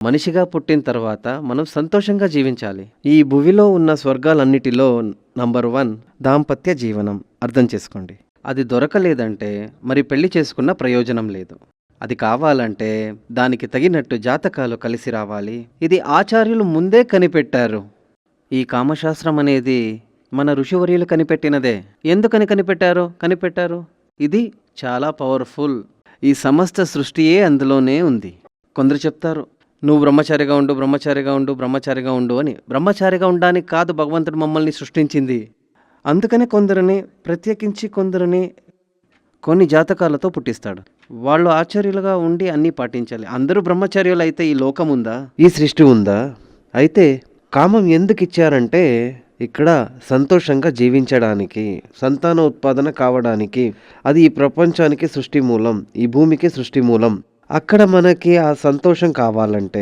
మనిషిగా పుట్టిన తర్వాత మనం సంతోషంగా జీవించాలి. ఈ భువిలో ఉన్న స్వర్గాలన్నిటిలో నంబర్ 1 దాంపత్య జీవనం. అర్థం చేసుకోండి. అది దొరకలేదంటే మరి పెళ్లి చేసుకున్న ప్రయోజనం లేదు. అది కావాలంటే దానికి తగినట్టు జాతకాలు కలిసి రావాలి. ఇది ఆచార్యులు ముందే కనిపెట్టారు. ఈ కామశాస్త్రం అనేది మన ఋషివర్యులు కనిపెట్టినదే. ఎందుకని కనిపెట్టారు? ఇది చాలా పవర్ఫుల్. ఈ సమస్త సృష్టియే అందులోనే ఉంది. కొందరు చెప్తారు, నువ్వు బ్రహ్మచారిగా ఉండు అని. బ్రహ్మచారిగా ఉండడానికి కాదు భగవంతుడు మమ్మల్ని సృష్టించింది. అందుకనే కొందరిని కొన్ని జాతకాలతో పుట్టిస్తాడు. వాళ్ళు ఆచార్యులుగా ఉండి అన్నీ పాటించాలి. అందరూ బ్రహ్మచార్యులు అయితే ఈ లోకం ఉందా? ఈ సృష్టి ఉందా? అయితే కామం ఎందుకు ఇచ్చారంటే ఇక్కడ సంతోషంగా జీవించడానికి, సంతాన ఉత్పాదన కావడానికి. అది ఈ ప్రపంచానికి సృష్టి మూలం, ఈ భూమికి సృష్టి మూలం. అక్కడ మనకి ఆ సంతోషం కావాలంటే